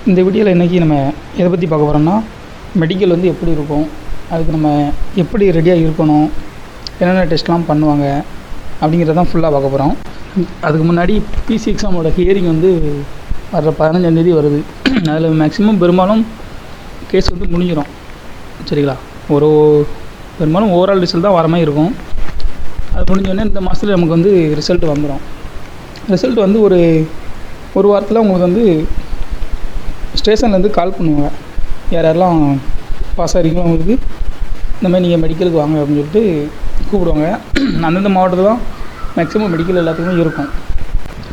இந்த வீடியோவில் இன்றைக்கி நம்ம எதை பற்றி பார்க்க போகிறோம்னா, மெடிக்கல் வந்து எப்படி இருக்கும், அதுக்கு நம்ம எப்படி ரெடியாக இருக்கணும், என்னென்ன டெஸ்ட்லாம் பண்ணுவாங்க அப்படிங்கிறத தான் ஃபுல்லாக பார்க்க போகிறோம். அதுக்கு முன்னாடி பிசி எக்ஸாமோட ஹியரிங் வந்து வர 15ஆம் தேதி வருது. அதில் மேக்ஸிமம் பெரும்பாலும் கேஸ் வந்து முடிஞ்சிடும். சரிங்களா? பெரும்பாலும் ஓவரால் ரிசல்ட் தான் வர மாதிரி இருக்கும். அது முடிஞ்சோடனே இந்த மாதத்தில் நமக்கு வந்து ரிசல்ட் வந்துடும். ரிசல்ட் வந்து ஒரு வாரத்தில் உங்களுக்கு வந்து ஸ்டேஷன்லேருந்து கால் பண்ணுவாங்க. யாரெல்லாம் பாஸ் ஆகிறீங்களோ அவங்களுக்கு இந்த மாதிரி நீங்கள் மெடிக்கலுக்கு வாங்க அப்படின்னு சொல்லிட்டு கூப்பிடுவாங்க. அந்தந்த மாவட்டத்தில் தான் மேக்ஸிமம் மெடிக்கல் எல்லாத்துக்குமே இருக்கும்.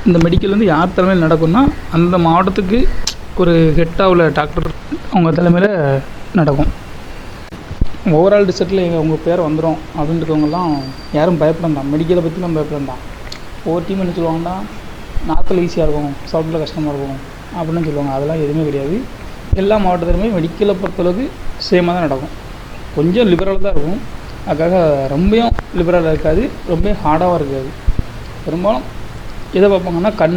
இந்த மெடிக்கல் வந்து யார் தலைமையில் நடக்கும்னா, அந்த மாவட்டத்துக்கு ஒரு ஹெட்டாக உள்ள டாக்டர் அவங்க தலைமையில் நடக்கும். ஓவரால் ரிசல்ட்டில் உங்கள் பேர் வந்துடும் அப்படின்றவங்கலாம் யாரும் பயப்படலாம். மெடிக்கலை பற்றிலாம் பயப்படலாம். ஒவ்வொரு டீம் என்ன சொல்லுவாங்கன்னா, நார்த்தில் ஈஸியாக இருக்கும், சவுத்தில் கஷ்டமாக இருக்கும் அப்படின்னு சொல்லுவாங்க. அதெல்லாம் எதுவுமே கிடையாது. எல்லா மாவட்டத்திலுமே மெடிக்கலை பொறுத்தளவுக்கு சேமாக தான் நடக்கும். கொஞ்சம் லிபரலாக தான் இருக்கும். அதுக்காக ரொம்பவும் லிபரலாக இருக்காது, ரொம்ப ஹார்டாகவும் இருக்காது. பெரும்பாலும் எதை பார்ப்பாங்கன்னா, கண்,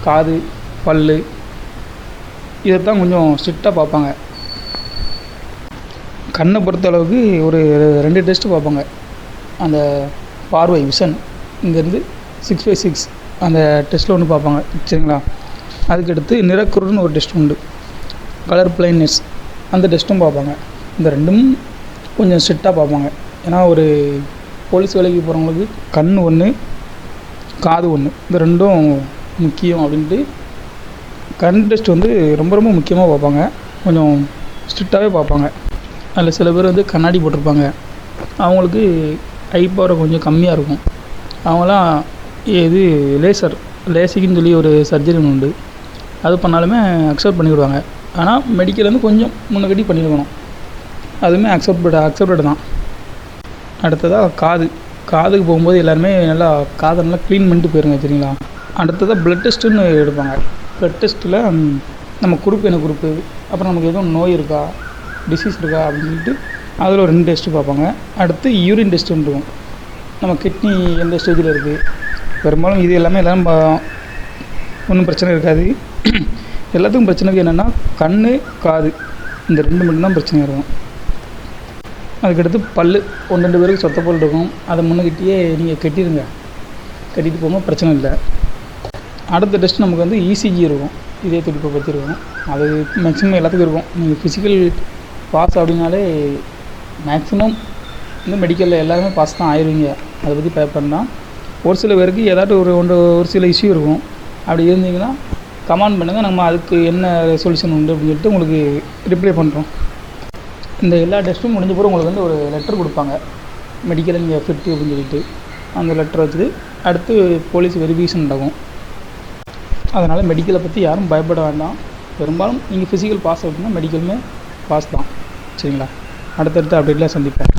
காது, பல், இதைத்தான் கொஞ்சம் ஸ்ட்ரிக்டாக பார்ப்பாங்க. கண்ணை பொறுத்தளவுக்கு ஒரு 2 டெஸ்ட்டு பார்ப்பாங்க. அந்த பார்வை விஷன் இங்கேருந்து 6/6 அந்த டெஸ்ட்டில் ஒன்று பார்ப்பாங்க. சரிங்களா? அதுக்கடுத்து நிறக்குருன்னு ஒரு டெஸ்ட் உண்டு, கலர் பிளைட்னஸ், அந்த டெஸ்ட்டும் பார்ப்பாங்க. இந்த ரெண்டும் கொஞ்சம் ஸ்ட்ரிக்டாக பார்ப்பாங்க. ஏன்னா ஒரு போலீஸ் வேலைக்கு போகிறவங்களுக்கு கண் ஒன்று, காது ஒன்று, இந்த ரெண்டும் முக்கியம் அப்படின்ட்டு கண் டெஸ்ட் வந்து ரொம்ப ரொம்ப முக்கியமாக பார்ப்பாங்க. கொஞ்சம் ஸ்ட்ரிக்டாகவே பார்ப்பாங்க. அதில் சில பேர் வந்து கண்ணாடி போட்டிருப்பாங்க. அவங்களுக்கு ஐ பவர் கொஞ்சம் கம்மியாக இருக்கும். அவங்களாம் லேசிக்குன்னு சொல்லி ஒரு சர்ஜரி ஒன்று உண்டு. அது பண்ணாலுமே அக்செப்ட் பண்ணிவிடுவாங்க. ஆனால் மெடிக்கல் வந்து கொஞ்சம் முன்னக்கட்டி பண்ணியிருக்கணும். அதுவுமே அக்செப்டட் தான். அடுத்ததாக காதுக்கு போகும்போது எல்லாருமே காதை நல்லா க்ளீன் பண்ணிட்டு போயிருங்க. சரிங்களா? அடுத்ததாக ப்ளட் டெஸ்ட்டுன்னு எடுப்பாங்க. ப்ளட் டெஸ்ட்டில் நம்ம குரூப் என்ன குரூப்பு, அப்புறம் நமக்கு எதுவும் நோய் இருக்கா, டிசீஸ் இருக்கா அப்படின்னு சொல்லிட்டு அதில் ஒரு 2 டெஸ்ட்டு பார்ப்பாங்க. அடுத்து யூரின் டெஸ்ட்டுன்னு இருக்கும். நம்ம கிட்னி எந்த ஸ்டேஜில் இருக்குது, பெரும்பாலும் இது எல்லாமே எல்லாம் ஒன்றும் பிரச்சனை இருக்காது. எல்லாத்துக்கும் பிரச்சனைக்கு என்னென்னா, கண், காது, இந்த 2 மட்டும்தான் பிரச்சனையாக இருக்கும். அதுக்கடுத்து பல் 1-2 பேருக்கு சொத்த பல் இருக்கும். அதை முன்னக்கிட்டேயே நீங்கள் கட்டிட்டு போகும்போது பிரச்சனை இல்லை. அடுத்த டெஸ்ட் நமக்கு வந்து இசிஜி இருக்கும், இதே துடிப்பை பற்றி இருக்கும். அது மேக்ஸிமம் எல்லாத்துக்கும் இருக்கும். நீங்கள் ஃபிசிக்கல் பாஸ் அப்படின்னாலே மேக்ஸிமம் இந்த மெடிக்கலில் எல்லாருமே பாஸ் தான் ஆயிடுவீங்க. அதை பற்றி பயப்படலாம். ஒரு சில பேருக்கு ஏதாட்டும் ஒரு சில இஷ்யூ இருக்கும். அப்படி இருந்தீங்கன்னா கமெண்ட் பண்ணுங்கள், நம்ம அதுக்கு என்ன சொல்யூஷன் உண்டு அப்படின்னு சொல்லிட்டு உங்களுக்கு ரிப்ளை பண்ணுறோம். இந்த எல்லா டெஸ்ட்டும் முடிஞ்ச பிறகு உங்களுக்கு வந்து ஒரு லெட்டர் கொடுப்பாங்க, மெடிக்கல் இங்கே ஃபிட்டு அப்படின்னு சொல்லிட்டு. அந்த லெட்டர் வச்சுட்டு அடுத்து போலீஸ் வெரிஃபிகேஷன் நடக்கும். அதனால் மெடிக்கலை பற்றி யாரும் பயப்பட வேண்டாம். பெரும்பாலும் நீங்கள் ஃபிசிக்கல் பாஸ் அப்படின்னா மெடிக்கலுமே பாஸ் தான். சரிங்களா? அடுத்தடுத்த அப்டேட்டில் சந்திப்பேன்.